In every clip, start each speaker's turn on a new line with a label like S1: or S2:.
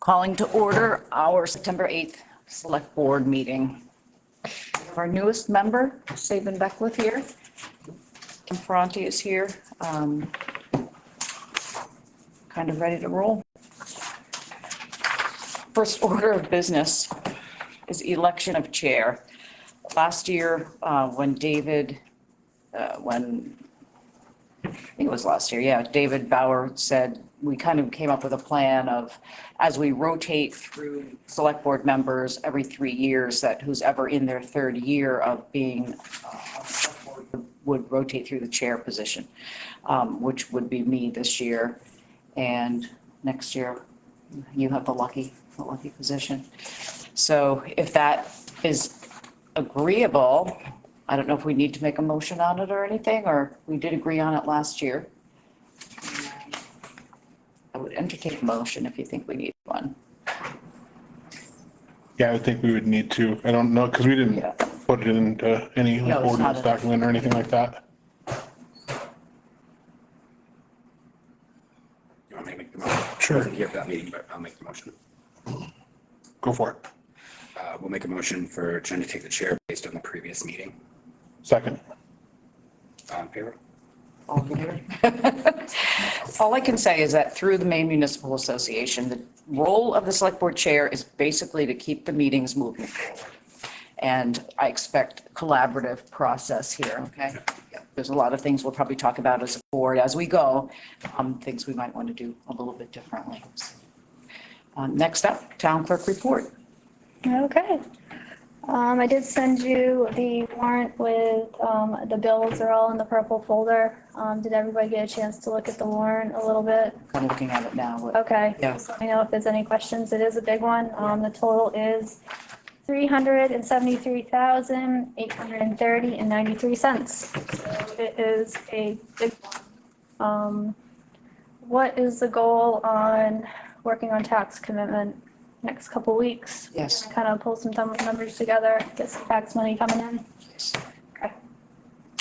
S1: Calling to order our September 8th Select Board meeting. Our newest member, Sabin Beckwith here. Kim Ferranti is here. Kind of ready to roll. First order of business is election of chair. Last year, when David, I think it was last year, yeah, David Bauer said, we kind of came up with a plan of, as we rotate through select board members every 3 years, that who's ever in their third year of being would rotate through the chair position, which would be me this year. And next year, you have the lucky position. So if that is agreeable, I don't know if we need to make a motion on it or anything, or we did agree on it last year. I would entertain a motion if you think we need one.
S2: Yeah, I would think we would need to. I don't know, because we didn't put it into any
S1: No, it's
S2: ordinance
S1: not
S2: document or anything like that.
S3: You want me to make the motion?
S2: Sure.
S3: I wasn't here for that meeting, but I'll make the motion.
S2: Go for it.
S3: We'll make a motion for Jen to take the chair based on the previous meeting.
S2: Second.
S3: All in favor?
S1: All in favor? All I can say is that through the Maine Municipal Association, the role of the select board chair is basically to keep the meetings moving forward. And I expect collaborative process here, okay? There's a lot of things we'll probably talk about as a board as we go, things we might want to do a little bit differently. Next up, town clerk report.
S4: Okay. I did send you the warrant with, the bills are all in the purple folder. Did everybody get a chance to look at the warrant a little bit?
S1: I'm looking at it now. But
S4: Okay.
S1: Yeah.
S4: Just let me know if there's any questions. It is a big one. The total is $373,830.93. So it is a big one. What is the goal on working on tax commitment next couple weeks?
S1: Yes.
S4: Kind of pull some numbers together, get some tax money coming in.
S1: Yes.
S4: Okay.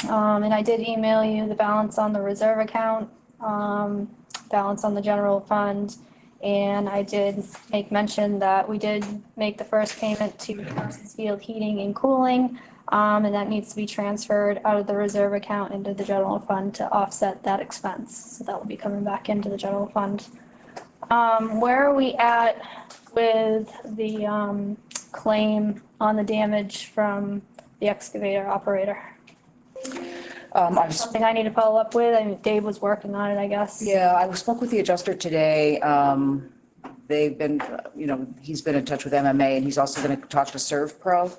S4: And I did email you the balance on the reserve account, balance on the general fund. And I did make mention that we did make the first payment to Parsons Field Heating and Cooling. And that needs to be transferred out of the reserve account into the general fund to offset that expense. So that will be coming back into the general fund. Where are we at with the claim on the damage from the excavator operator? Something I need to follow up with. I mean, Dave was working on it, I guess.
S1: Yeah, I spoke with the adjuster today. They've been, he's been in touch with MMA, and he's also going to talk to ServPro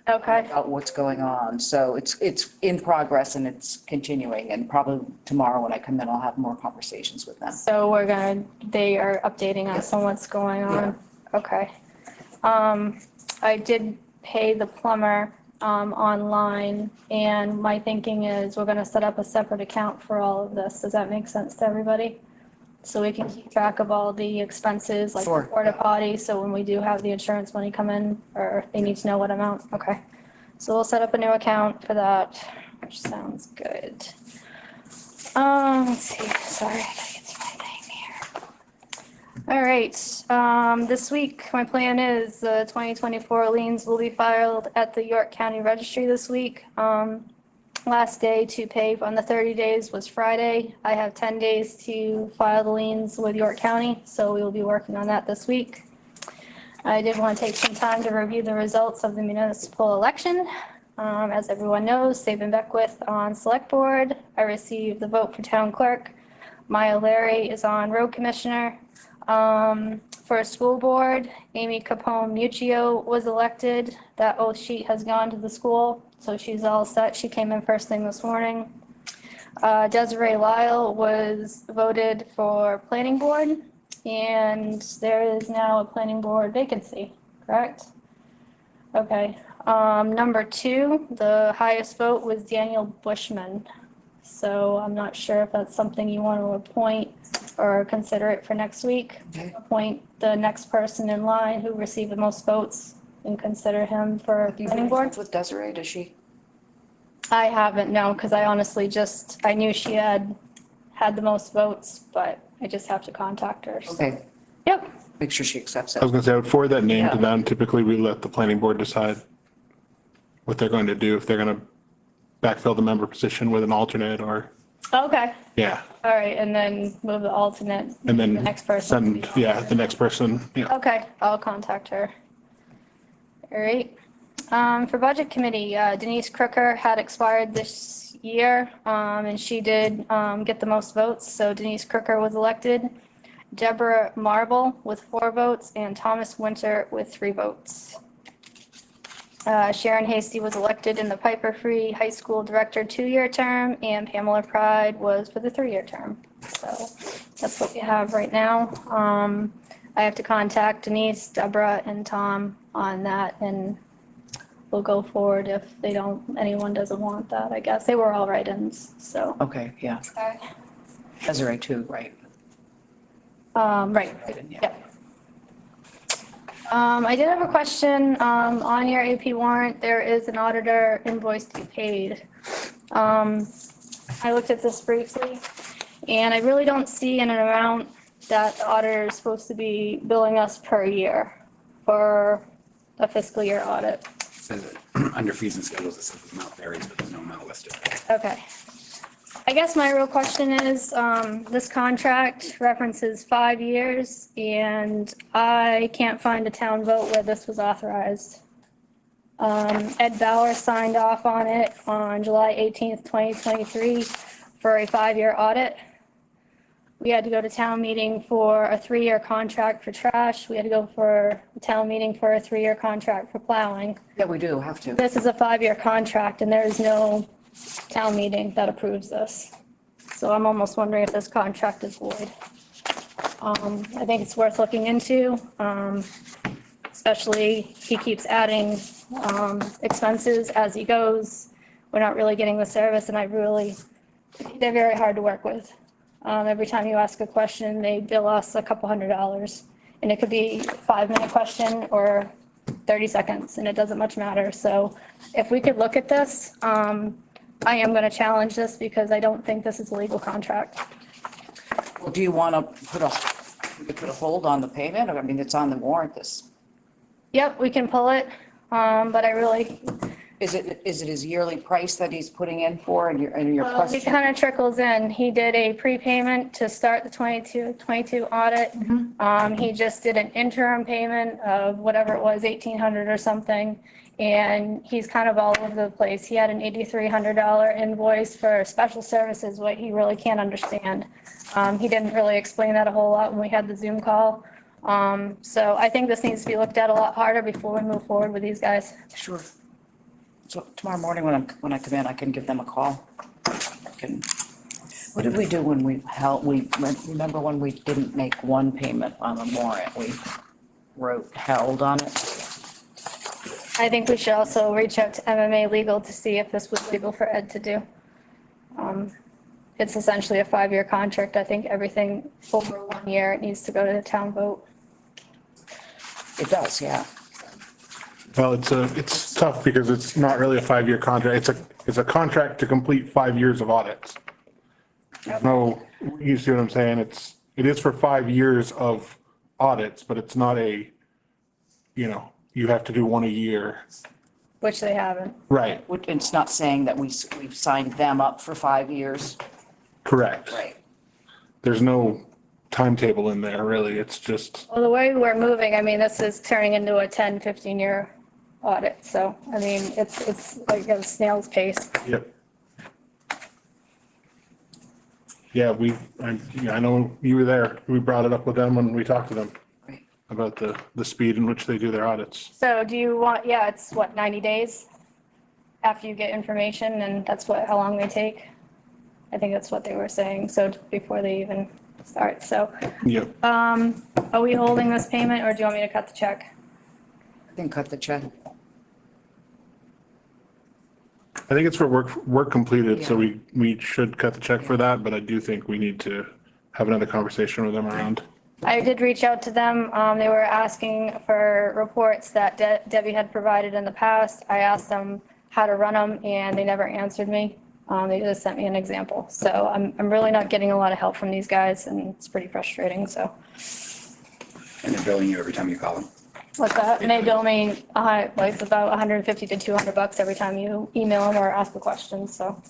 S4: Okay.
S1: about what's going on. So it's in progress and it's continuing, and probably tomorrow when I come in, I'll have more conversations with them.
S4: So they are updating us on what's going on. Okay. I did pay the plumber online, and my thinking is we're gonna set up a separate account for all of this. Does that make sense to everybody? So we can keep track of all the expenses, like
S1: Sure.
S4: the porta potty, so when we do have the insurance money come in, or they need to know what amount, okay. So we'll set up a new account for that, which sounds good. Let's see, sorry, I gotta get to my thing here. All right, this week, my plan is the 2024 liens will be filed at the York County Registry this week. Last day to pay on the 30 days was Friday. I have 10 days to file the liens with York County, so we will be working on that this week. I did want to take some time to review the results of the municipal election. As everyone knows, Sabin Beckwith on Select Board. I received the vote for Town Clerk. Maya Larry is on Road Commissioner. For School Board, Amy Capone Muccio was elected. That oath sheet has gone to the school, so she's all set. She came in first thing this morning. Desiree Lyle was voted for Planning Board, and there is now a Planning Board vacancy, correct? Okay. Number 2, the highest vote was Daniel Bushman. So I'm not sure if that's something you want to appoint or consider it for next week.
S1: Okay.
S4: Appoint the next person in line who received the most votes and consider him for planning board.
S1: With Desiree, does she?
S4: I haven't, no, because I honestly I knew she had the most votes, but I just have to contact her.
S1: Okay.
S4: Yep.
S1: make sure she accepts
S2: I was
S1: it.
S2: gonna say, I would forward that name to
S1: Yeah.
S2: them. Typically, we let the planning board decide what they're going to do, if they're gonna backfill the member position with an alternate or,
S4: Okay,
S2: yeah.
S4: all right, and then move the alternate,
S2: And
S4: the
S2: then
S4: next person.
S2: send, yeah, the next person, yeah.
S4: Okay, I'll contact her. All right. For budget committee, Denise Crooker had expired this year, and she did, get the most votes, so Denise Crooker was elected. Deborah Marble with 4 votes and Thomas Winter with 3 votes. Sharon Hasty was elected in the Piper Free High School Director 2-year term, and Pamela Pride was for the 3-year term. So that's what we have right now. I have to contact Denise, Deborah, and Tom on that, and we'll go forward if anyone doesn't want that, I guess. They were all write-ins, so.
S1: Okay, yeah. Desiree too, right?
S4: Right,
S1: Yeah.
S4: yep. I did have a question, on your AP warrant, there is an auditor invoice to be paid. I looked at this briefly, and I really don't see an amount that the auditor is supposed to be billing us per year for a fiscal year audit.
S3: Says it under fees and schedules, it says the amount varies, but there's no amount listed.
S4: Okay. I guess my real question is, this contract references 5 years, and I can't find a town vote where this was authorized. Ed Bauer signed off on it on July 18th, 2023 for a 5-year audit. We had to go to town meeting for a 3-year contract for trash. We had to go for a town meeting for a 3-year contract for plowing.
S1: Yeah, we do have to.
S4: This is a 5-year contract, and there is no town meeting that approves this. So I'm almost wondering if this contract is void. I think it's worth looking into, especially he keeps adding expenses as he goes. We're not really getting the service, and they're very hard to work with. Every time you ask a question, they bill us a couple $100, and it could be a 5-minute question or 30 seconds, and it doesn't much matter. So if we could look at this, I am going to challenge this because I don't think this is a legal contract.
S1: Well, do you want to put a hold on the payment? I mean, it's on the warrant, this.
S4: Yep, we can pull it, but I really,
S1: Is it his yearly price that he's putting in for and your
S4: well, it
S1: question?
S4: kind of trickles in. He did a prepayment to start the 22 audit. He just did an interim payment of whatever it was, 1,800 or something. And he's kind of all over the place. He had an $8,300 invoice for special services, what he really can't understand. He didn't really explain that a whole lot when we had the Zoom call. So I think this needs to be looked at a lot harder before we move forward with these guys.
S1: Sure. So tomorrow morning when I come in, I can give them a call. What did we do when remember when we didn't make one payment on the warrant? We held on it.
S4: I think we should also reach out to MMA Legal to see if this was legal for Ed to do. It's essentially a 5-year contract. I think everything over 1 year, it needs to go to the town vote.
S1: It does, yeah.
S2: Well, it's tough because it's not really a 5-year contract. It's a contract to complete 5 years of audits. No, you see what I'm saying? It is for 5 years of audits, but it's not you have to do one a year.
S4: Which they haven't.
S2: Right,
S1: It's not saying that we've signed them up for 5 years.
S2: correct.
S1: Right.
S2: There's no timetable in there, really. It's just,
S4: Well, the way we're moving, I mean, this is turning into a 10, 15-year audit. So, I mean, it's like a snail's pace.
S2: yep. Yeah, I know you were there. We brought it up with them when we talked to them
S1: Right.
S2: about the speed in which they do their audits.
S4: So do you want, yeah, it's what, 90 days after you get information, and that's how long they take? I think that's what they were saying, so before they even start, so.
S2: Yep.
S4: Are we holding this payment, or do you want me to cut the check?
S1: I think cut the check.
S2: I think it's for work completed, so
S1: Yeah.
S2: we should cut the check for that, but I do think we need to have another conversation with them around.
S4: I did reach out to them. They were asking for reports that Debbie had provided in the past. I asked them how to run them, and they never answered me. They just sent me an example. So I'm really not getting a lot of help from these guys, and it's pretty frustrating, so.
S3: And they're billing you every time you call them?
S4: What's that? And they bill me, like about 150 to 200 bucks every time you email them or ask a question, so.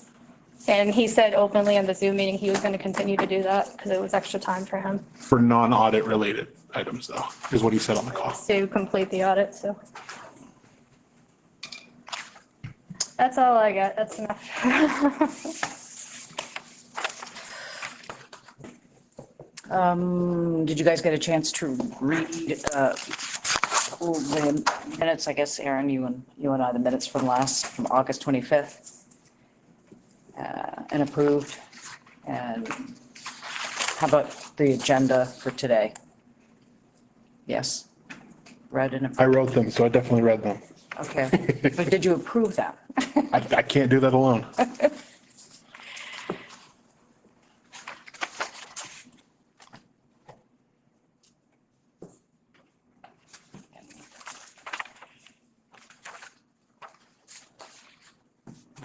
S4: And he said openly in the Zoom meeting, he was gonna continue to do that because it was extra time for him
S2: For non-audit related items though, is what he said on the call.
S4: to complete the audit, so. That's all I got, that's enough.
S1: Did you guys get a chance to read, the minutes? I guess, Aaron, you and I, the minutes from August 25th. And approved. And how about the agenda for today? Yes. Read and
S2: I
S1: approved.
S2: wrote them, so I definitely read them.
S1: Okay. But did you approve them?
S2: I can't do that alone.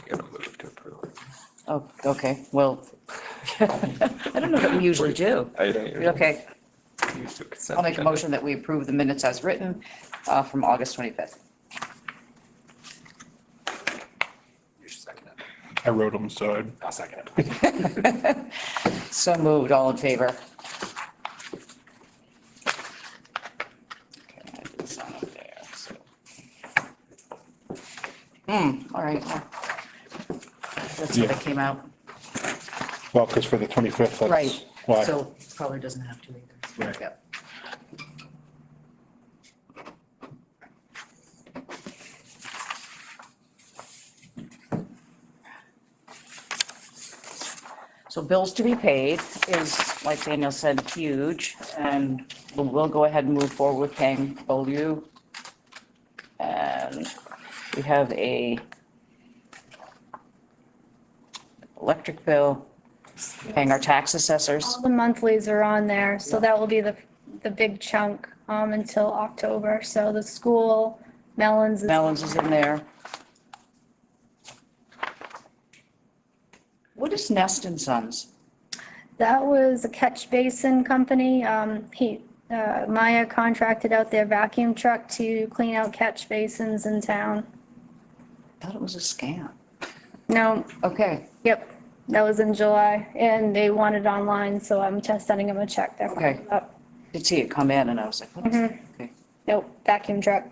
S3: You have to move to approve.
S1: Oh, okay. Well, I don't know what we usually do. Okay. I'll make a motion that we approve the minutes as written from August 25th.
S3: You should second it.
S2: I wrote them, so
S3: I'll second it.
S1: So moved, all in favor? Okay, I did sign up there, so. All right. That's how they came out.
S2: well, because for the 25th, that's
S1: Right.
S2: why.
S1: So probably doesn't have to either.
S2: Right.
S1: Yep. So bills to be paid is, like Daniel said, huge, and we'll go ahead and move forward with paying Bolu. And we have a electric bill, paying our tax assessors.
S4: All the monthlies are on there, so that will be the big chunk, until October. So the school, Melons,
S1: Melons is in there. What is Nest and Sons?
S4: that was a catch basin company. Maya contracted out their vacuum truck to clean out catch basins in town.
S1: I thought it was a scam.
S4: No,
S1: Okay,
S4: yep, that was in July, and they want it online, so I'm just sending them a check. They're
S1: Okay.
S4: following up.
S1: did see it come in and I was like, what is that? Okay.
S4: Nope, vacuum truck.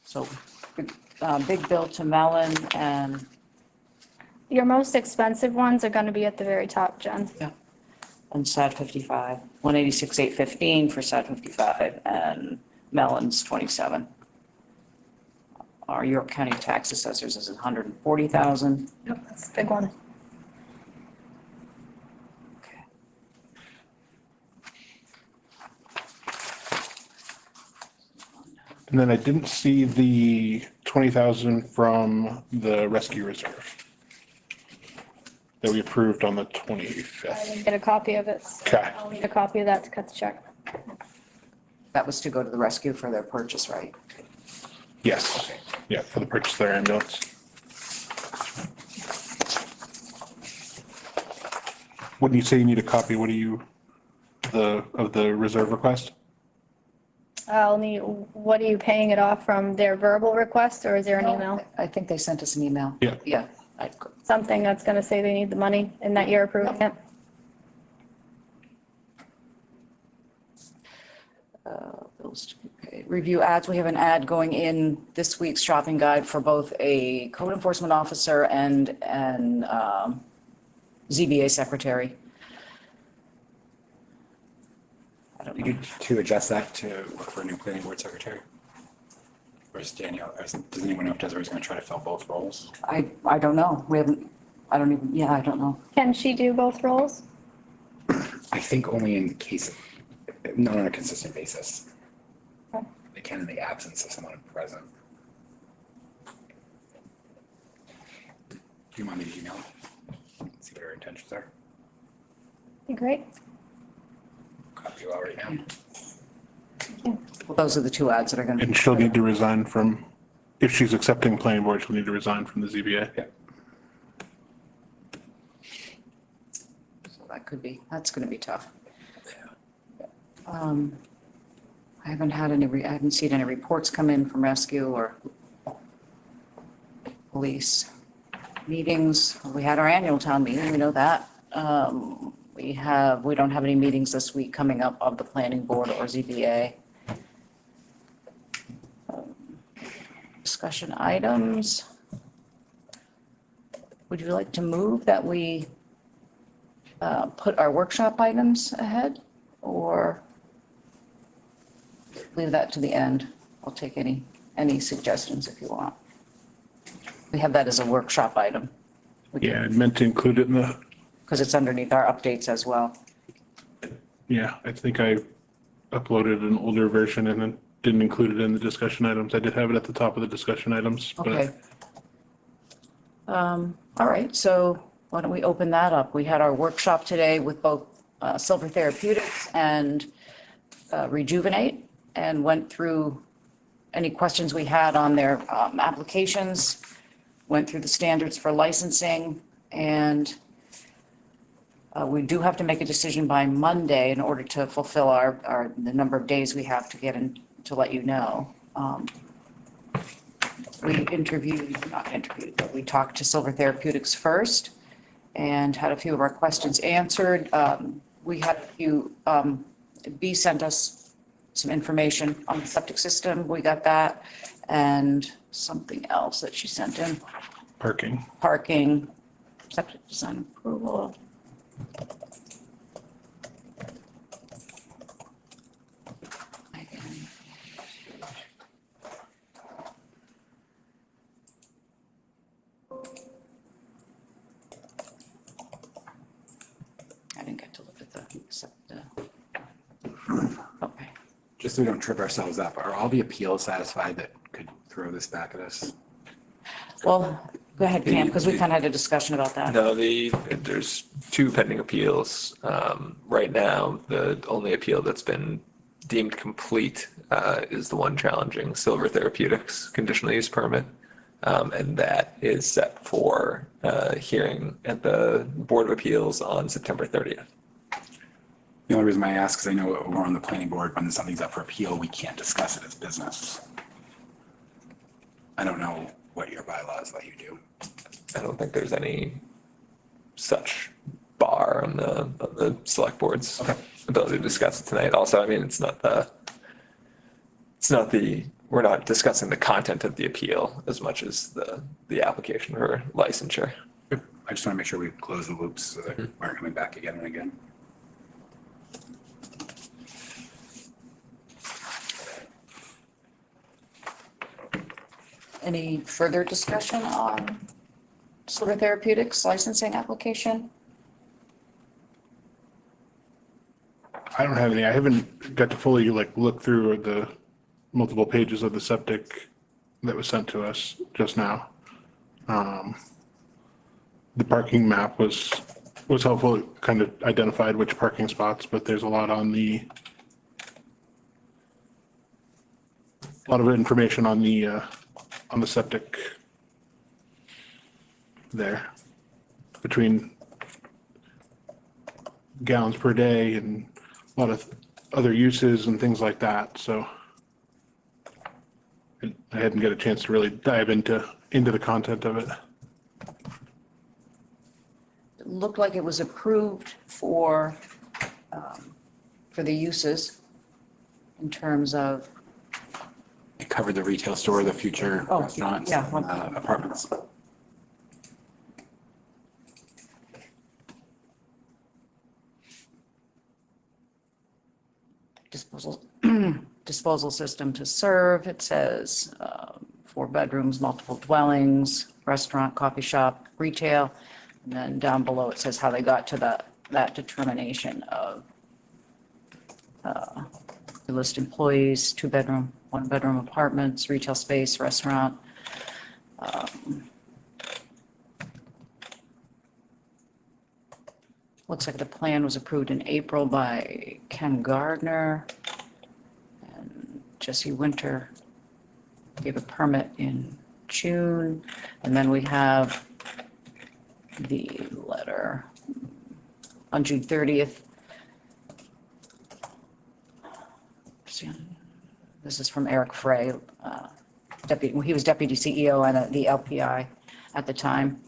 S1: So, big bill to Mellon and,
S4: Your most expensive ones are gonna be at the very top, Jen.
S1: yeah, and SAT 55, 186,815 for SAT 55 and Mellon's 27. Our York County tax assessors is 140,000.
S4: Yep, that's a big one.
S1: Okay.
S2: And then I didn't see the 20,000 from the rescue reserve that we approved on the
S4: I
S2: 25th.
S4: didn't get a copy of it. So
S2: Okay.
S4: I'll need a copy of that to cut the check.
S1: That was to go to the rescue for their purchase, right?
S2: Yes, yeah, for the purchase of their ambulance. When you say you need a copy, what do you, of the reserve request?
S4: I'll need, what are you paying it off from, their verbal request, or is there an email?
S1: I think they sent us an email.
S2: Yeah.
S1: Yeah.
S4: Something that's gonna say they need the money and that you're approving it?
S1: Bills to be paid. Review ads. We have an ad going in this week's shopping guide for both a code enforcement officer and an ZBA secretary. I don't know.
S3: To adjust that to look for a new planning board secretary? Or is Danielle, does anyone know if Desiree's gonna try to fill both roles?
S1: I don't know. We haven't, I don't even, yeah, I don't know.
S4: Can she do both roles?
S3: I think only in case, not on a consistent basis.
S4: Okay.
S3: They can in the absence of someone present. Do you want me to email? See what her intentions are?
S4: Be great.
S3: Copy you already now.
S1: Well, those are the two ads that are going to.
S2: And she'll need to resign from, if she's accepting planning board, she'll need to resign from the ZBA.
S3: Yeah.
S1: that's gonna be tough. I haven't had I haven't seen any reports come in from rescue or police. Meetings, we had our annual town meeting, we know that. We don't have any meetings this week coming up of the planning board or ZBA. Discussion items. Would you like to move that we put our workshop items ahead, or leave that to the end? I'll take any suggestions if you want. We have that as a workshop item.
S2: Yeah, I meant to include it in the,
S1: Because it's underneath our updates as well.
S2: yeah, I think I uploaded an older version and then didn't include it in the discussion items. I did have it at the top of the discussion items, but
S1: Okay. All right, so why don't we open that up? We had our workshop today with both Silver Therapeutics and Rejuvenate, and went through any questions we had on their applications, went through the standards for licensing, and we do have to make a decision by Monday in order to fulfill the number of days we have to get in to let you know. We talked to Silver Therapeutics first and had a few of our questions answered. We had a few, B sent us some information on the septic system. We got that, and something else that she sent in. Parking, septic design approval. I didn't get to look at okay.
S3: Just so we don't trip ourselves up, are all the appeals satisfied that could throw this back at us?
S1: Well, go ahead, Cam, because we kind of had a discussion about that.
S5: No, there's 2 pending appeals. Right now, the only appeal that's been deemed complete is the one challenging Silver Therapeutics conditional use permit. And that is set for hearing at the Board of Appeals on September 30th.
S3: The only reason I ask is I know we're on the planning board, when something's up for appeal, we can't discuss it as business. I don't know what your bylaws let you do.
S5: I don't think there's any such bar on the select board's ability to discuss it tonight. Also, I mean, we're not discussing the content of the appeal as much as the application for licensure.
S3: I just want to make sure we close the loops so that we aren't coming back again and again.
S1: Any further discussion on Silver Therapeutics licensing application?
S2: I don't have any. I haven't got to fully look through the multiple pages of the septic that was sent to us just now. The parking map was helpful. It kind of identified which parking spots, but there's a lot of information on the septic there, between gallons per day and a lot of other uses and things like that. So I hadn't get a chance to really dive into the content of it.
S1: It looked like it was approved for the uses in terms of,
S3: It covered the retail store, the future
S1: Oh,
S3: restaurants,
S1: yeah.
S3: apartments.
S1: disposal system to serve. It says 4 bedrooms, multiple dwellings, restaurant, coffee shop, retail. And then down below, it says how they got to that determination of list employees, 2-bedroom, 1-bedroom apartments, retail space, restaurant. Looks like the plan was approved in April by Ken Gardner. And Jesse Winter gave a permit in June. And then we have the letter on June 30th. This is from Eric Frey, he was deputy CEO and the LPI at the time.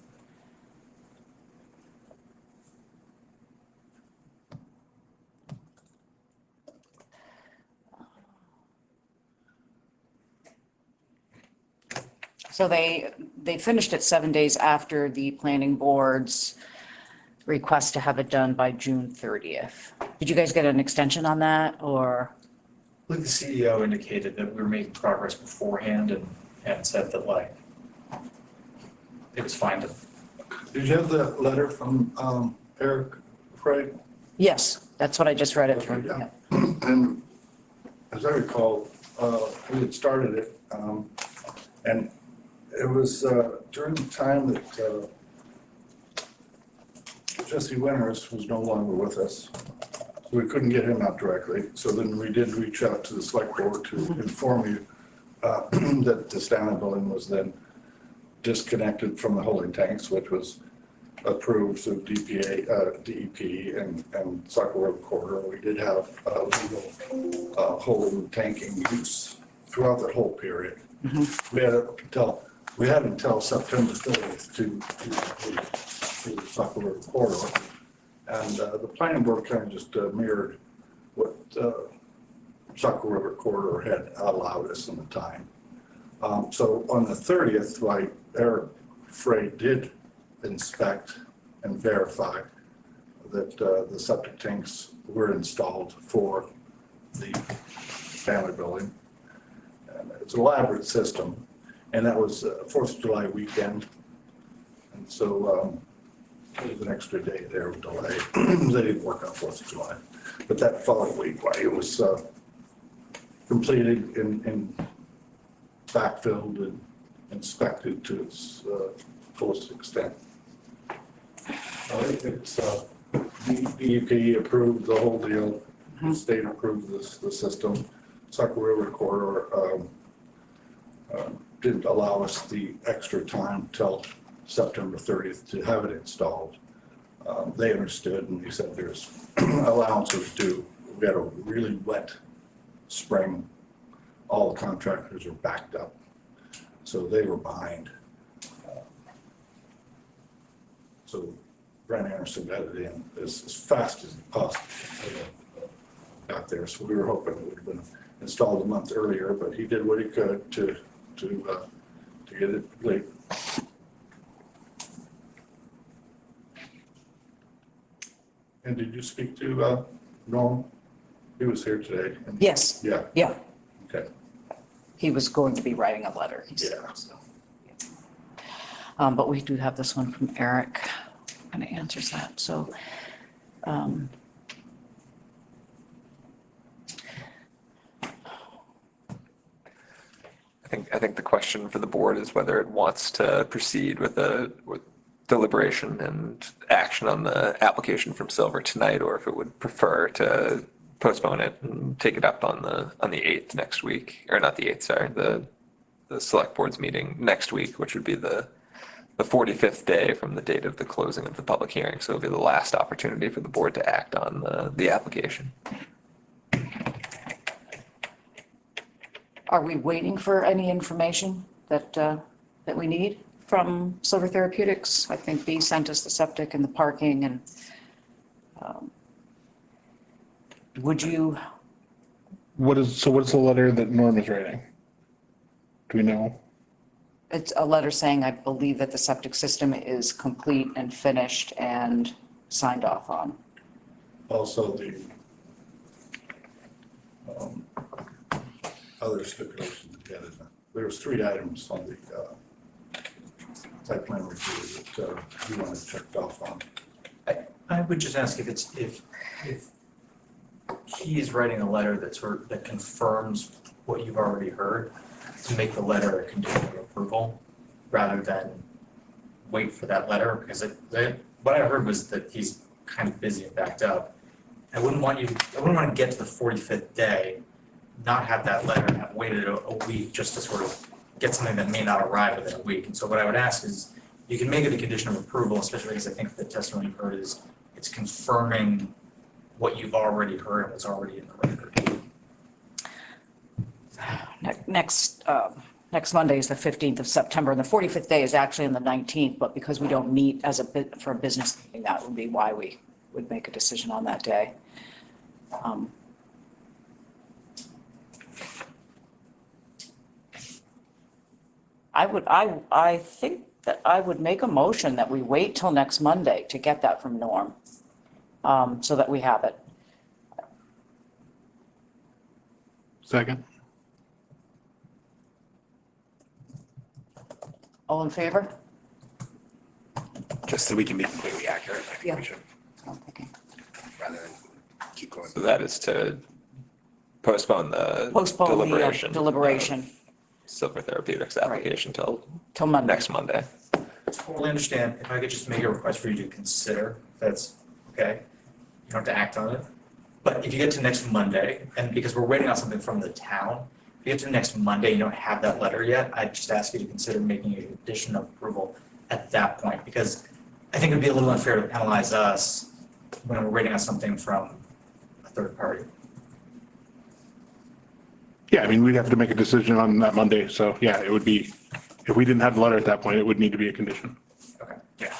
S1: So they finished it 7 days after the planning board's request to have it done by June 30th. Did you guys get an extension on that, or?
S6: I believe the CEO indicated that we were making progress beforehand and said that like, it was fine to.
S7: Did you have the letter from Eric Frey?
S1: Yes, that's what I just read it from.
S7: Yeah. And as I recall, we had started it, and it was during the time that Jesse Winters was no longer with us. So we couldn't get him out directly. So then we did reach out to the select board to inform you that the Stanley building was then disconnected from the holding tanks, which was approved through DEP and Saco River Corridor. We did have legal holding tanking use throughout that whole period. We had until September 30th to the Saco River Corridor. And the planning board kind of just mirrored what Saco River Corridor had allowed us in the time. So on the 30th, like Eric Frey did inspect and verify that the septic tanks were installed for the family building. And it's an elaborate system, and that was 4th of July weekend. And so there was an extra day there of delay. They didn't work on 4th of July. But that following week, it was completed and backfilled and inspected to its fullest extent. It's DEP approved the whole deal. The state approved the system. Saco River Corridor didn't allow us the extra time till September 30th to have it installed. They understood, and they said there's allowances due. We had a really wet spring. All the contractors are backed up, so they were behind. So Brent Anderson got it in as fast as possible. Got there, so we were hoping it would have been installed a month earlier, but he did what he could to get it complete. And did you speak to Norm? He was here today.
S1: Yes,
S7: Yeah,
S1: yeah,
S7: okay.
S1: he was going to be writing a letter, he said,
S7: Yeah.
S1: so. But we do have this one from Eric, kind of answers that, so.
S5: I think the question for the board is whether it wants to proceed with deliberation and action on the application from Silver tonight, or if it would prefer to postpone it and take it up on the 8th next week, or not the 8th, sorry, the select board's meeting next week, which would be the 45th day from the date of the closing of the public hearing. So it'll be the last opportunity for the board to act on the application.
S1: Are we waiting for any information that we need from Silver Therapeutics? I think B sent us the septic and the parking, and would you?
S2: What's the letter that Norm is writing? Do we know?
S1: It's a letter saying, I believe that the septic system is complete and finished and signed off on.
S7: Also, the other stipulations together. There was 3 items on the site plan review that we wanted checked off on.
S6: I would just ask if he is writing a letter that confirms what you've already heard, to make the letter a condition of approval rather than wait for that letter, because what I heard was that he's kind of busy and backed up. I wouldn't want to get to the 45th day, not have that letter, and have waited a week just to sort of get something that may not arrive within a week. And so what I would ask is, you can make it a condition of approval, especially because I think the testimony you heard is It's confirming what you've already heard and what's already in the record.
S1: Next Monday is the 15th of September, and the 45th day is actually on the 19th, but because we don't meet as for a business meeting, that would be why we would make a decision on that day. I think that I would make a motion that we wait till next Monday to get that from Norm, so that we have it.
S2: Second.
S1: All in favor?
S3: Just so we can be completely accurate, I think
S1: Yeah.
S3: we should,
S1: Okay.
S3: rather than keep going.
S5: So that is to postpone the
S1: Postpone the
S5: deliberation.
S1: deliberation
S5: of Silver Therapeutics application till
S1: till Monday.
S5: next Monday.
S6: Totally understand. If I could just make a request for you to consider, if that's okay. You don't have to act on it. But if you get to next Monday, and because we're waiting on something from the town, if you get to next Monday, you don't have that letter yet, I'd just ask you to consider making a condition of approval at that point, because I think it'd be a little unfair to penalize us when we're waiting on something from a third party.
S2: Yeah, I mean, we'd have to make a decision on that Monday, so yeah, it would be, if we didn't have the letter at that point, it would need to be a condition.
S6: Okay. Yeah.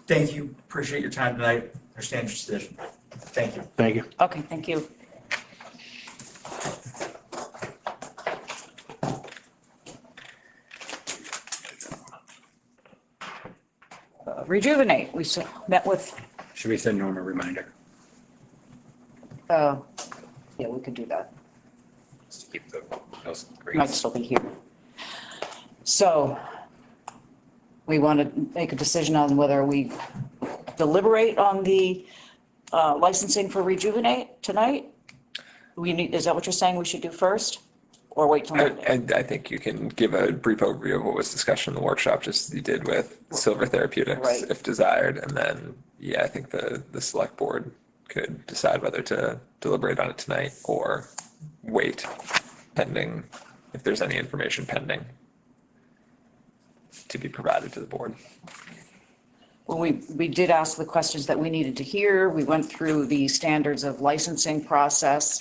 S6: Thank you. Appreciate your time tonight. Understand your decision. Thank you.
S2: Thank you.
S1: Okay, thank you. Rejuvenate, met with,
S3: Should we send Norm a reminder,
S1: yeah, we could do that.
S3: just to keep the house
S1: Might
S3: great?
S1: still be here. So we want to make a decision on whether we deliberate on the licensing for Rejuvenate tonight? Is that what you're saying we should do first? Or wait till Monday?
S5: And I think you can give a brief overview of what was discussed in the workshop, just as you did with Silver Therapeutics,
S1: Right.
S5: if desired. And then, yeah, I think the select board could decide whether to deliberate on it tonight or wait pending, if there's any information pending to be provided to the board.
S1: Well, we did ask the questions that we needed to hear. We went through the standards of licensing process,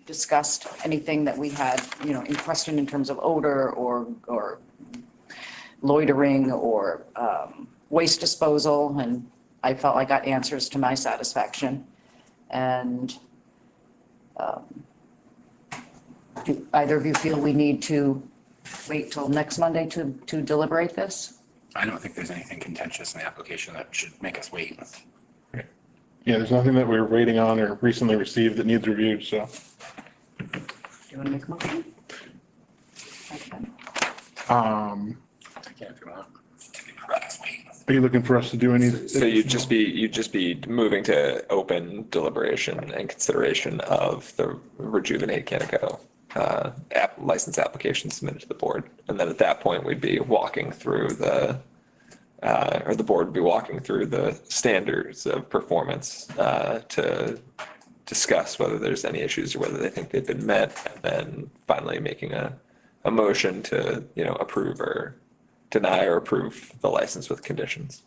S1: discussed anything that we had, in question in terms of odor or loitering or waste disposal, and I felt I got answers to my satisfaction. And do either of you feel we need to wait till next Monday to deliberate this?
S3: I don't think there's anything contentious in the application that should make us wait.
S2: Yeah, there's nothing that we're waiting on or recently received that needs review, so.
S1: Do you want to make a motion? Okay.
S3: I can't if you want.
S2: Are you looking for us to do any?
S5: So you'd just be moving to open deliberation and consideration of the Rejuvenate Canico license application submitted to the board. And then at that point, we'd be walking through or the board would be walking through the standards of performance to discuss whether there's any issues or whether they think they've been met, and then finally making a motion to, approve or deny or approve the license with conditions.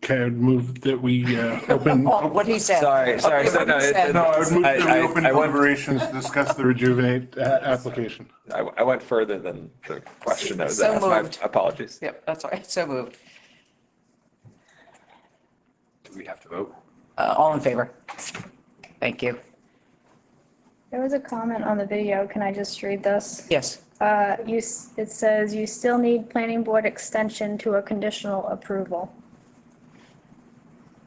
S2: Okay, I would move that we open.
S1: Oh, what he said.
S5: Sorry. So, no,
S1: What he said.
S2: No, I would move that we
S5: I
S2: open
S5: went-
S2: deliberations to discuss the Rejuvenate application.
S5: I went further than the question that was
S1: So
S5: asked. My
S1: moved.
S5: apologies.
S1: Yep, that's all right. So moved.
S3: Do we have to vote?
S1: All in favor? Thank you.
S4: There was a comment on the video. Can I just read this?
S1: Yes.
S4: It says you still need planning board extension to a conditional approval.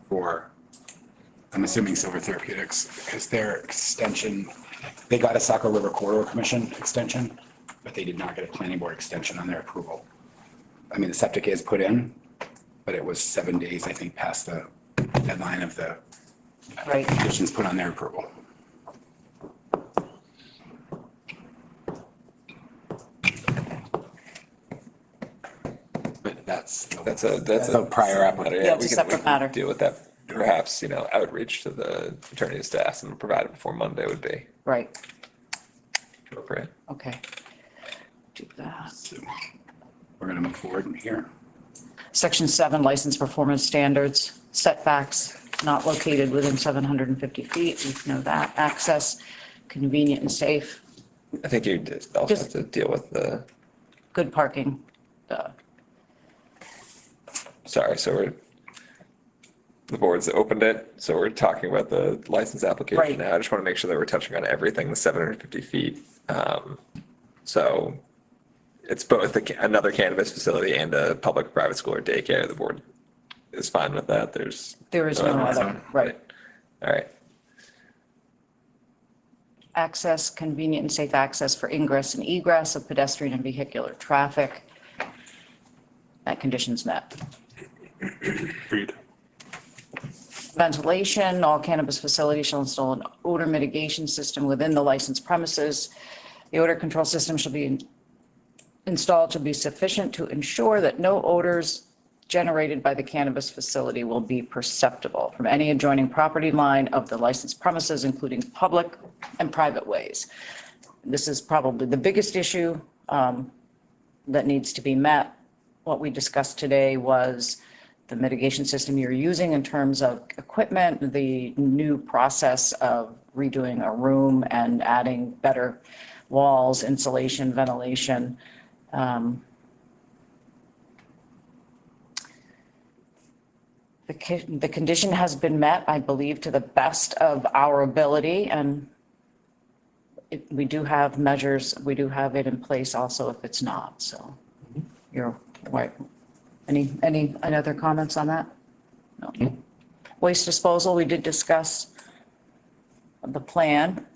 S3: For, I'm assuming Silver Therapeutics, because their extension, they got a Saco River Corridor Commission extension, but they did not get a planning board extension on their approval. I mean, the septic is put in, but it was 7 days, I think, past the deadline of the
S1: Right.
S3: conditions put on their approval. But that's a prior application.
S1: Yeah, it's a separate matter.
S5: Deal with that. Perhaps, outreach to the attorneys to ask them to provide it before Monday would be
S1: Right.
S5: appropriate.
S1: Okay. Do that.
S3: So we're gonna move forward in here.
S1: Section 7, license performance standards, setbacks not located within 750 feet, we know that. Access, convenient and safe,
S5: I think you also have
S1: Just-
S5: to deal with the,
S1: good parking.
S5: sorry, so the boards that opened it, so we're talking about the license application
S1: Right.
S5: now. I just want to make sure that we're touching on everything, the 750 feet. So it's both another cannabis facility and a public, private school or daycare. The board is fine with that.
S1: There is no other, right.
S5: All right.
S1: Access, convenient and safe access for ingress and egress of pedestrian and vehicular traffic. That condition's met.
S2: Agreed.
S1: Ventilation, all cannabis facilities shall install an odor mitigation system within the licensed premises. The odor control system shall be installed to be sufficient to ensure that no odors generated by the cannabis facility will be perceptible from any adjoining property line of the licensed premises, including public and private ways. This is probably the biggest issue that needs to be met. What we discussed today was the mitigation system you're using in terms of equipment, the new process of redoing a room and adding better walls, insulation, ventilation. The condition has been met, I believe, to the best of our ability, and we do have measures, we do have it in place also if it's not, so you're right. Any other comments on that? No. Waste disposal, we did discuss the plan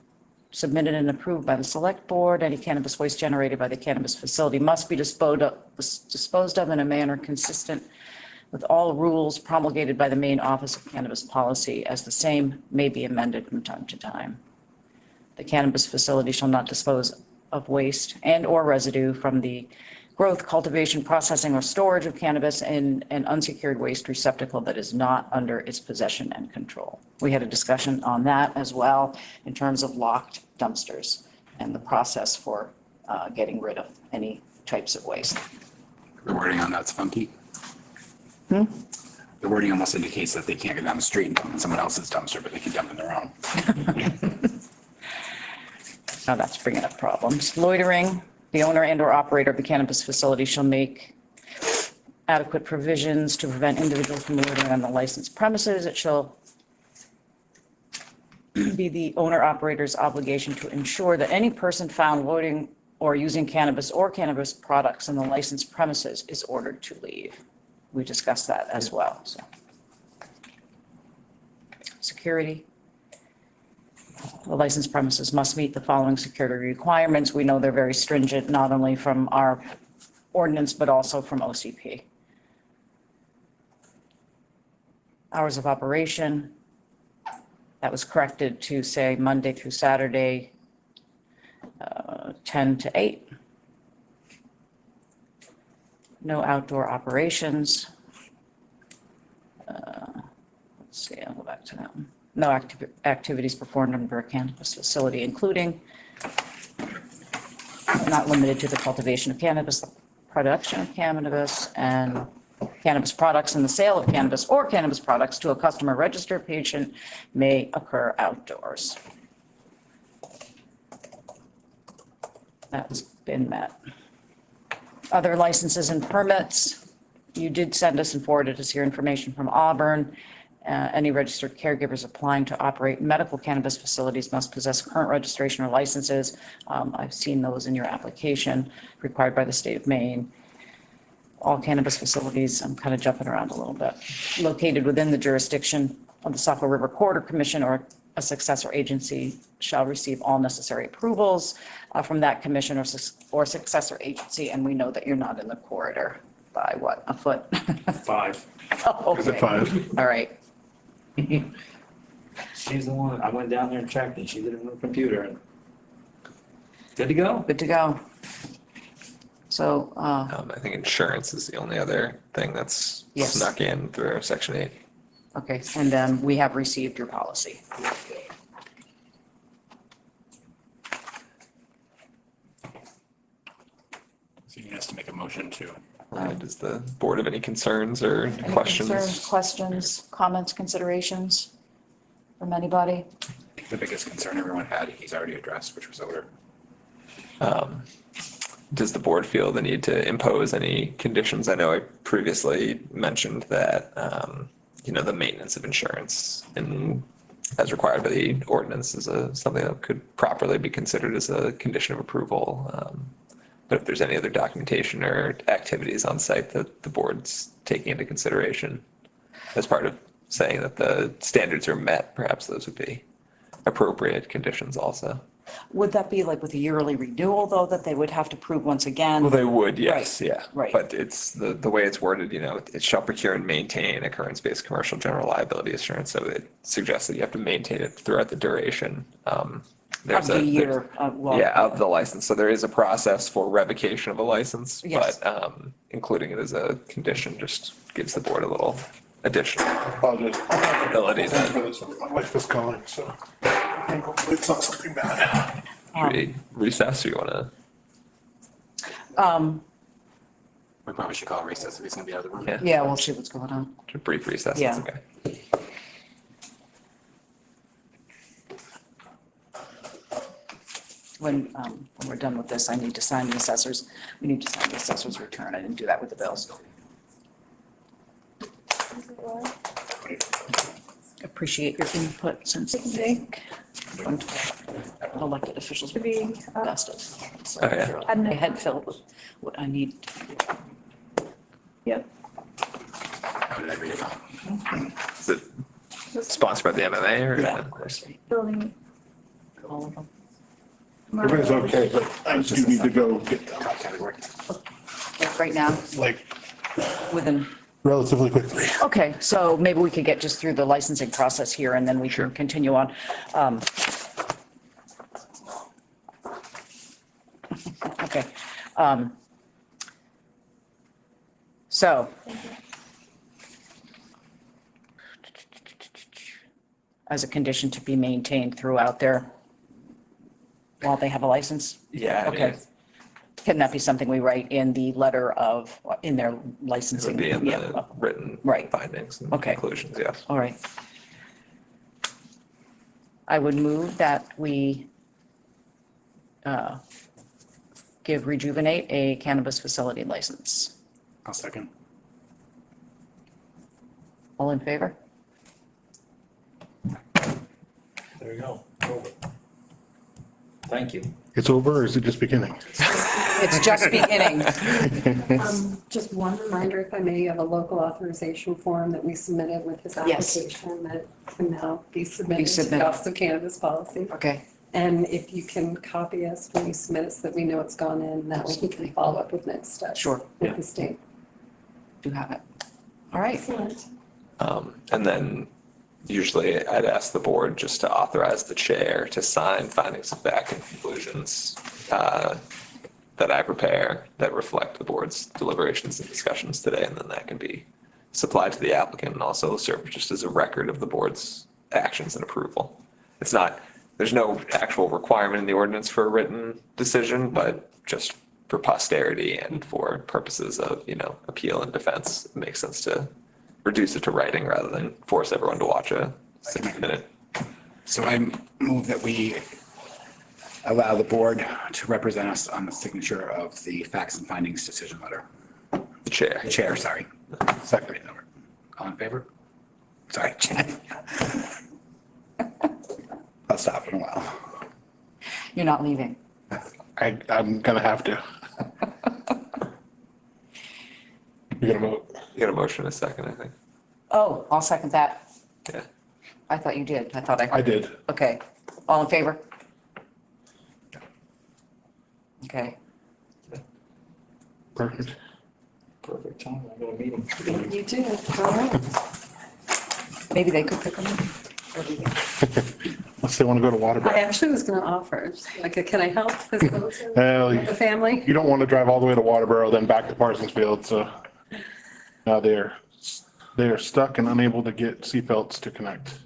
S1: submitted and approved by the select board. Any cannabis waste generated by the cannabis facility must be disposed of in a manner consistent with all rules promulgated by the Maine Office of Cannabis Policy, as the same may be amended from time to time. The cannabis facility shall not dispose of waste and/or residue from the growth, cultivation, processing, or storage of cannabis in an unsecured waste receptacle that is not under its possession and control. We had a discussion on that as well in terms of locked dumpsters and the process for getting rid of any types of waste.
S3: The wording on that's funky. The wording almost indicates that they can't go down the street and dump in someone else's dumpster, but they can dump in their own.
S1: Now that's bringing up problems. Loitering, the owner and/or operator of the cannabis facility shall make adequate provisions to prevent individuals from loitering on the licensed premises. It shall be the owner operator's obligation to ensure that any person found loitering or using cannabis or cannabis products in the licensed premises is ordered to leave. We discussed that as well, so. Security. The licensed premises must meet the following security requirements. We know they're very stringent, not only from our ordinance, but also from OCP. Hours of operation, that was corrected to say Monday through Saturday, 10 to 8. No outdoor operations. Let's see, I'll go back to that one. No activities performed under a cannabis facility, including, not limited to the cultivation of cannabis, the production of cannabis, and cannabis products and the sale of cannabis or cannabis products to a customer registered patient may occur outdoors. That's been met. Other licenses and permits, you did send us and forwarded us your information from Auburn. Any registered caregivers applying to operate medical cannabis facilities must possess current registration or licenses. I've seen those in your application required by the state of Maine. All cannabis facilities, I'm kind of jumping around a little bit, located within the jurisdiction of the Saco River Corridor Commission or a successor agency shall receive all necessary approvals from that commission or successor agency. And we know that you're not in the corridor by what, a foot?
S8: 5.
S1: Oh,
S2: Is it
S1: okay.
S2: 5?
S1: All right.
S8: She's the one, I went down there and checked and she did it on her computer and good to go.
S1: Good to go. So,
S5: I think insurance is the only other thing that's
S1: Yes.
S5: snuck in through Section 8.
S1: okay, and then we have received your policy.
S3: So you have to make a motion to
S5: Does the board have any concerns or
S1: Any
S5: questions?
S1: concerns, questions, comments, considerations from anybody?
S3: The biggest concern everyone had, he's already addressed, which was odor.
S5: Does the board feel the need to impose any conditions? I know I previously mentioned that, the maintenance of insurance and as required by the ordinance is something that could properly be considered as a condition of approval. But if there's any other documentation or activities on site that the board's taking into consideration as part of saying that the standards are met, perhaps those would be appropriate conditions also.
S1: Would that be like with a yearly renewal, though, that they would have to prove once again?
S5: Well, they would, yes,
S1: Right,
S5: yeah.
S1: right.
S5: But it's the way it's worded, it shall procure and maintain occurrence-based commercial general liability assurance. So it suggests that you have to maintain it throughout the duration.
S1: Of the year, well.
S5: Yeah, of the license. So there is a process for revocation of a license,
S1: Yes.
S5: but including it as a condition just gives the board a little additional
S2: Apologize.
S5: ability
S2: Thanks for
S5: to
S2: this. My wife is calling, so hopefully it's not something bad.
S5: recess, or you want
S3: We probably should call a recess if he's gonna be out of the room.
S5: to,
S1: Yeah, we'll see what's going on.
S5: a brief recess,
S1: Yeah.
S5: that's okay.
S1: When we're done with this, I need to sign the assessors. We need to sign the assessors return. I didn't do that with the bills. Appreciate your input since elected officials. Best of. So
S5: Oh, yeah.
S1: I had filled with what I need. Yep.
S3: How did I read it?
S5: Is it sponsored by the MMA or?
S1: Yeah, of course.
S4: Building.
S1: All of them.
S2: Everybody's okay, but I do need to go get them,
S3: Top category.
S1: Like right now,
S2: like,
S1: within.
S2: relatively quickly.
S1: Okay, so maybe we could get just through the licensing process here and then we can continue on. Okay. So. As a condition to be maintained throughout their, while they have a license?
S5: Yeah. I mean,
S1: Okay. Can that be something we write in the letter of, in their
S5: It
S1: licensing?
S5: would be in
S1: Yeah,
S5: the written
S1: Right.
S5: findings and
S1: Okay.
S5: conclusions, yes.
S1: all right. I would move that we give Rejuvenate a cannabis facility license.
S3: I'll second.
S1: All in favor?
S8: There you go. Over. Thank you.
S2: It's over, or is it just beginning?
S1: It's just beginning.
S9: Just one reminder, if I may, you have a local authorization form that we submitted with his
S1: Yes.
S9: application that can now be submitted to
S1: submitted.
S9: the Office of Cannabis Policy.
S1: Okay,
S9: And if you can copy us when you submit it so that we know it's gone in, that way we can follow up with next steps.
S1: Sure.
S9: With the state.
S1: do have it. All right,
S9: Excellent.
S5: And then usually I'd ask the board just to authorize the chair to sign findings of fact and conclusions that I prepare that reflect the board's deliberations and discussions today, and then that can be supplied to the applicant and also serve just as a record of the board's actions and approval. It's not, there's no actual requirement in the ordinance for a written decision, but just for posterity and for purposes of, appeal and defense, it makes sense to reduce it to writing rather than force everyone to watch a 6-minute.
S3: So I move that we allow the board to represent us on the signature of the facts and findings decision letter.
S5: The chair.
S3: The chair, sorry. Second. All in favor? Sorry, Chad. I'll stop in a while.
S1: you're not leaving.
S2: I'm gonna have to. You're gonna vote?
S5: You got a motion in a second, I think.
S1: Oh, I'll second that.
S5: Yeah.
S1: I thought you did. I thought I.
S2: I did.
S1: Okay, all in favor? Okay,
S2: Perfect.
S8: Perfect time. I got a meeting.
S9: You do, all right.
S1: maybe they could pick them up.
S2: Unless they wanna go to
S9: I
S2: Waterbury.
S9: actually was gonna offer, just like, can I help facilitate
S2: Well,
S9: the family?
S2: you don't wanna drive all the way to Waterboro, then back to Parsonsfield, so. Now they are stuck and unable to get seatbelts to connect.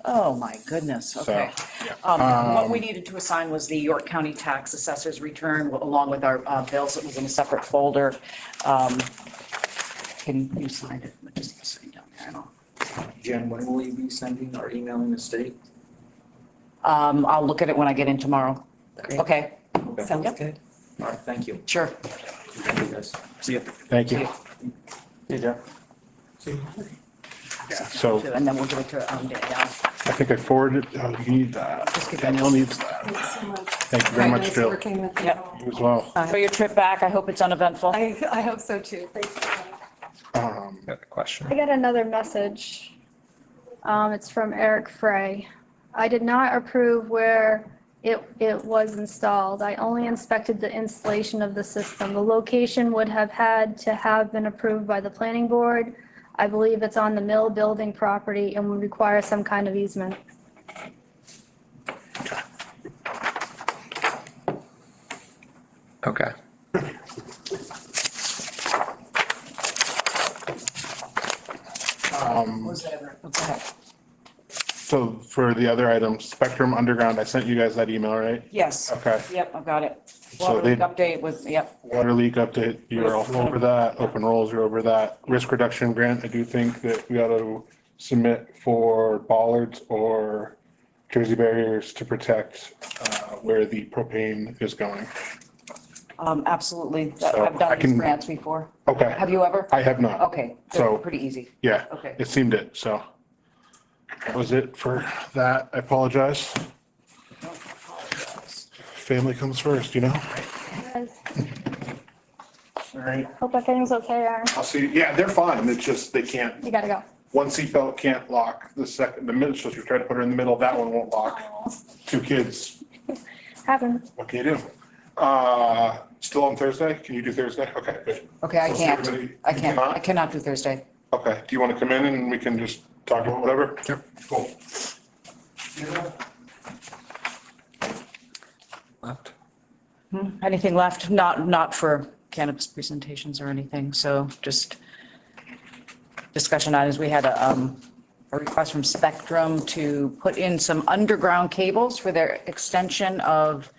S1: Oh, my goodness, okay. What we needed to assign was the York County Tax Assessor's return along with our bills. It was in a separate folder. Can you sign it? Just sign down there. I don't-
S8: Jen, when will you be sending or emailing the state?
S1: I'll look at it when I get in tomorrow.
S8: Great.
S1: Okay,
S9: Sounds
S1: Yep.
S9: good.
S8: All right, thank you.
S1: sure.
S8: Thank you, guys. See you.
S2: Thank you.
S8: Hey, Jeff.
S2: Yeah, so
S1: And then we'll give it to Danielle.
S2: I think I forwarded, oh, you need that. Danielle needs that.
S9: Thanks so much.
S2: Thank you very much,
S9: Nice
S2: Jill.
S9: working with you
S1: Yep.
S9: all.
S2: You as well.
S1: For your trip back, I hope it's uneventful.
S9: I hope so too. Thanks so much.
S5: Got a question.
S4: I got another message. It's from Eric Frey. I did not approve where it was installed. I only inspected the installation of the system. The location would have had to have been approved by the planning board. I believe it's on the mill building property and would require some kind of easement.
S5: Okay.
S1: What's that?
S2: So for the other items, Spectrum Underground, I sent you guys that email, right?
S1: Yes.
S2: Okay.
S1: Yep, I've got it.
S2: So
S1: Water
S2: they-
S1: leak update with, yep.
S2: Water leak update, you're all over that. Open rolls, you're over that. Risk reduction grant, I do think that we ought to submit for bollards or Jersey barriers to protect where the propane is going.
S1: Absolutely.
S2: So
S1: I've
S2: I
S1: done these
S2: can-
S1: grants before.
S2: Okay,
S1: Have you ever?
S2: I have not.
S1: Okay, they're
S2: So-
S1: pretty easy.
S2: Yeah,
S1: Okay.
S2: it seemed it, so. That was it for that. I apologize. Family comes first, you know?
S4: Guys,
S2: All right.
S4: hope everything's okay, Aaron.
S2: I'll see, yeah, they're fine. It's just, they can't,
S4: You gotta go.
S2: one seatbelt can't lock. The second, the middle, so you try to put her in the middle, that one won't lock. Two kids,
S4: Happens.
S2: what can you do? Still on Thursday? Can you do Thursday? Okay, good.
S1: Okay, I
S2: So
S1: can't.
S2: everybody-
S1: I
S2: you
S1: can't. I
S2: cannot?
S1: cannot do Thursday.
S2: Okay, do you want to come in and we can just talk about whatever? Yep. Cool.
S5: Left.
S1: Anything left? Not for cannabis presentations or anything, so just discussion items. We had a request from Spectrum to put in some underground cables for their extension of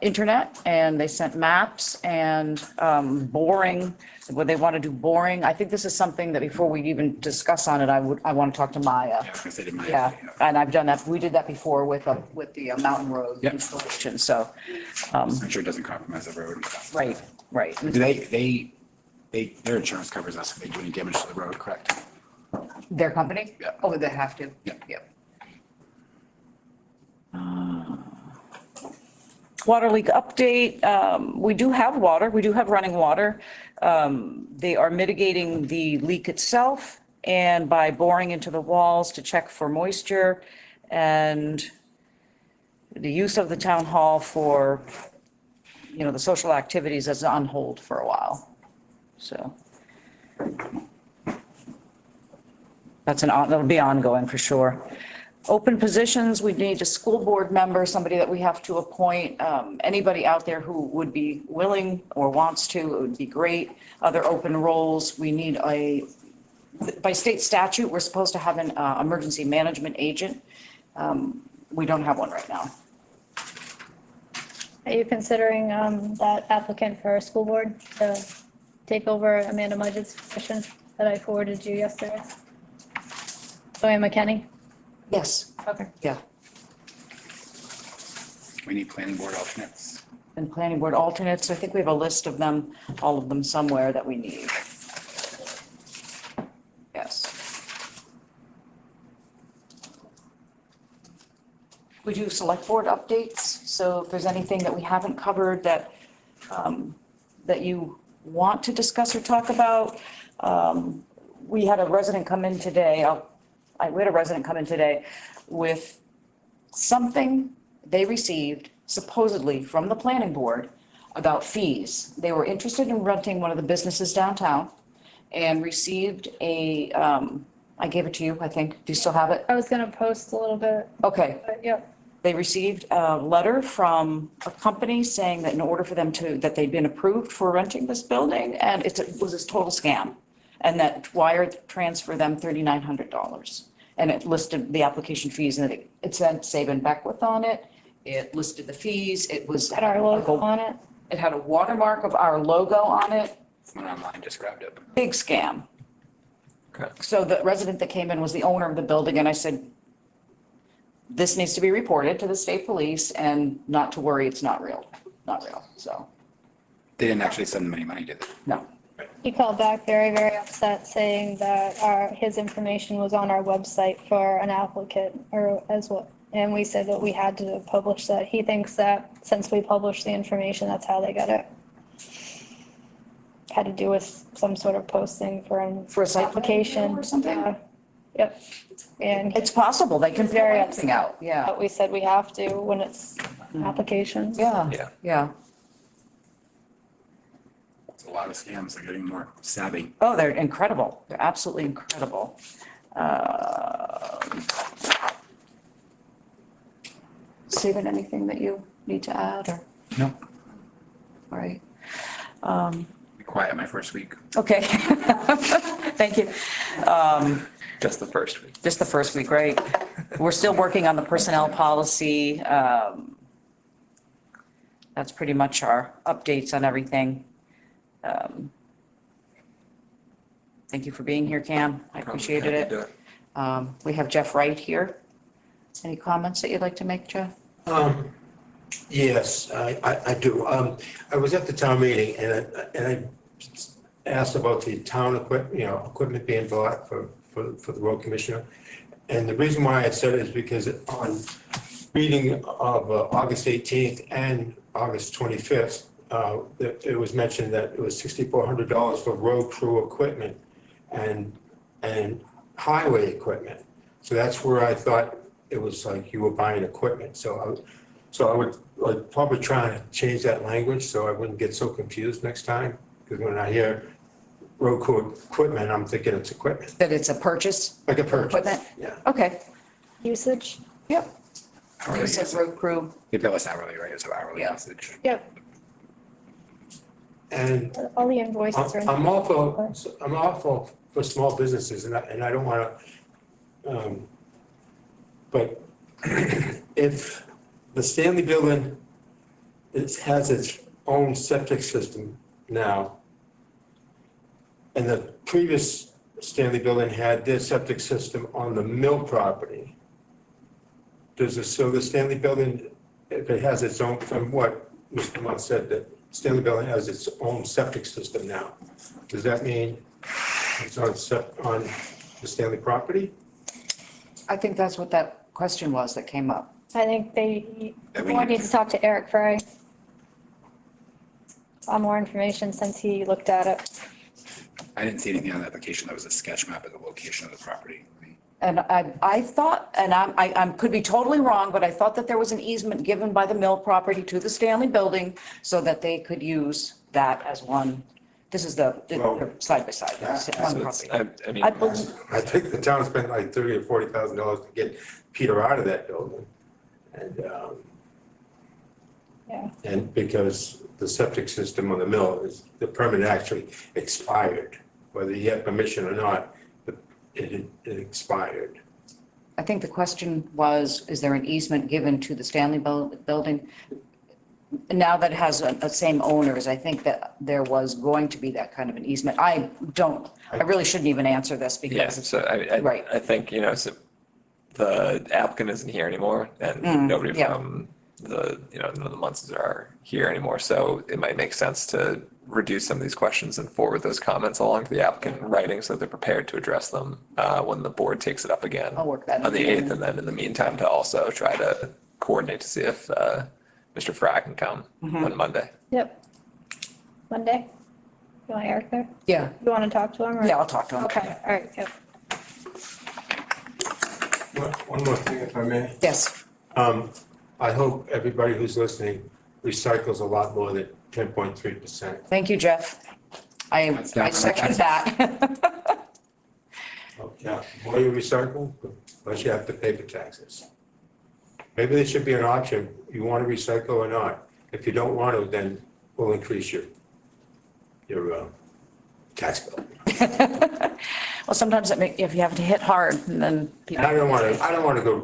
S1: internet, and they sent maps and boring, where they want to do boring. I think this is something that before we even discuss on it, I want to talk to Maya.
S3: Yeah, I was gonna say to Maya.
S1: Yeah, and I've done that, we did that before with the Mountain Road
S3: Yep.
S1: installation, so,
S3: Make sure it doesn't compromise the road.
S1: right.
S3: Do their insurance covers us if they do any damage to the road, correct?
S1: Their company?
S3: Yeah.
S1: Oh, they have to?
S3: Yeah.
S1: Yep. Water leak update, we do have water, we do have running water. They are mitigating the leak itself and by boring into the walls to check for moisture and the use of the town hall for, the social activities is on hold for a while, so. That'll be ongoing for sure. Open positions, we need a school board member, somebody that we have to appoint. Anybody out there who would be willing or wants to, it would be great. Other open roles, we need by state statute, we're supposed to have an emergency management agent. We don't have one right now.
S4: Are you considering that applicant for our school board to take over Amanda Mudgett's position that I forwarded you yesterday? Joanne McKenney?
S1: Yes.
S4: Okay.
S1: Yeah,
S3: We need planning board alternates.
S1: and planning board alternates, I think we have a list of them, all of them somewhere that we need. Yes. We do select board updates, so if there's anything that we haven't covered that you want to discuss or talk about. We had a resident come in today, we had a resident come in today with something they received supposedly from the planning board about fees. They were interested in renting one of the businesses downtown and received I gave it to you, I think. Do you still have it?
S4: I was gonna post a little bit,
S1: Okay.
S4: but yep.
S1: They received a letter from a company saying that in order for them that they'd been approved for renting this building, and it was a total scam. And that wire transferred them $3,900. and it listed the application fees, and it said Saban Beckwith on it. It listed the fees, it was.
S4: Had our logo on it.
S1: It had a watermark of our logo on it,
S3: Someone online just grabbed it.
S1: big scam.
S5: Okay.
S1: So the resident that came in was the owner of the building, and I said, this needs to be reported to the state police, and not to worry, it's not real, so,
S3: They didn't actually send them any money, did they?
S1: no.
S4: He called back very, very upset, saying that his information was on our website for an applicant or as well. And we said that we had to publish that. He thinks that since we published the information, that's how they got it. Had to do with some sort of posting for
S1: For a site plan
S4: application
S1: or something?
S4: Yep. And
S1: It's possible, they can
S4: Very
S1: figure everything out, yeah,
S4: but we said we have to when it's applications.
S1: yeah,
S5: Yeah.
S1: yeah.
S3: It's a lot of scams. They're getting more savvy.
S1: Oh, they're incredible, they're absolutely incredible. Steven, anything that you need to add, or,
S3: No.
S1: all right?
S3: Be quiet my first week.
S1: Okay, thank you.
S5: Just the first week.
S1: Just the first week, right? We're still working on the personnel policy. That's pretty much our updates on everything. Thank you for being here, Cam. I appreciated
S5: Happy to do
S1: it. We have Jeff Wright here. Any comments that you'd like to make, Jeff?
S10: Yes, I do. I was at the town meeting and I asked about the town equipment being bought for the road commissioner. And the reason why I said it is because on meeting of August 18th and August 25th, it was mentioned that it was $6,400 for road crew equipment and highway equipment. So that's where I thought it was like you were buying equipment. So I would like probably try to change that language so I wouldn't get so confused next time. Because when I hear road crew equipment, I'm thinking it's equipment,
S1: That it's a purchase?
S10: like a purchase.
S1: Equipment?
S10: Yeah.
S1: Okay,
S4: Usage.
S1: yep.
S3: Hourly
S1: You said
S3: usage.
S1: road crew,
S3: They bill us hourly, right? It's hourly
S1: Yeah.
S3: usage.
S4: Yep.
S10: And
S4: All the invoices are. in-
S10: I'm all for small businesses and I don't want to, but if the Stanley Building has its own septic system now, and the previous Stanley Building had their septic system on the mill property, so the Stanley Building, if it has its own, from what Mr. Munt said, that Stanley Building has its own septic system now, does that mean it's on the Stanley property?
S1: I think that's what that question was that came up.
S4: I think the
S3: That we
S4: board
S3: need
S4: needs to talk to Eric Fry. More information since he looked at it.
S3: I didn't see anything on the application that was a sketch map of the location of the property.
S1: And I thought, and I could be totally wrong, but I thought that there was an easement given by the mill property to the Stanley Building so that they could use that as one. This is the side by side, one
S5: So it's,
S1: property.
S5: I mean,
S1: I believe,
S10: I think the town spent like $30,000 or $40,000 to get Peter out of that building.
S4: Yeah.
S10: And because the septic system on the mill the permit actually expired, whether you had permission or not, it expired.
S1: I think the question was, is there an easement given to the Stanley Building? Now that it has the same owners, I think that there was going to be that kind of an easement. I really shouldn't even answer this
S5: yeah,
S1: because it's,
S5: so
S1: Right.
S5: I think, so the applicant isn't here anymore and nobody
S1: yeah.
S5: from none of the Munces are here anymore. So it might make sense to reduce some of these questions and forward those comments along to the applicant in writing so they're prepared to address them when the board takes it up again
S1: I'll work that
S5: on the
S1: in.
S5: 8th. And then in the meantime, to also try to coordinate to see if Mr. Frack can come on Monday.
S4: Yep. Monday? You want Eric there?
S1: yeah,
S4: You want to talk to him or?
S1: yeah, I'll talk to him.
S4: Okay, all right, yep.
S10: One more thing, if I may.
S1: Yes,
S10: I hope everybody who's listening recycles a lot more than 10.3%.
S1: thank you, Jeff. I second that.
S10: Yeah, the more you recycle, the less you have to pay for taxes. Maybe there should be an option, you want to recycle or not. If you don't want to, then we'll increase your tax bill.
S1: Well, Well, sometimes if you have to hit hard and then people.
S10: And I don't wanna go,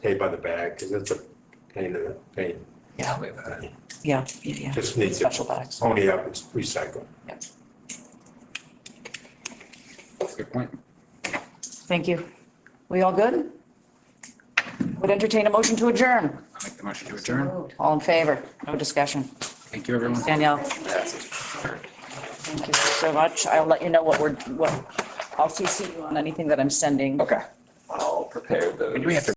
S10: pay by the bag, because it's a pain in the pain.
S5: Yeah, we've had it.
S1: Yeah, yeah.
S10: Just need to
S1: Special bags.
S10: pony up and recycle.
S1: Yeah.
S3: That's a good point.
S1: Thank you. We all good? Would entertain a motion to adjourn.
S3: I make the motion to adjourn.
S1: All in favor? No discussion.
S3: Thank you, everyone.
S1: Danielle, thank you so much. I'll let you know I'll CC you on anything that I'm sending.
S5: Okay. I'll prepare those.
S3: Do we have to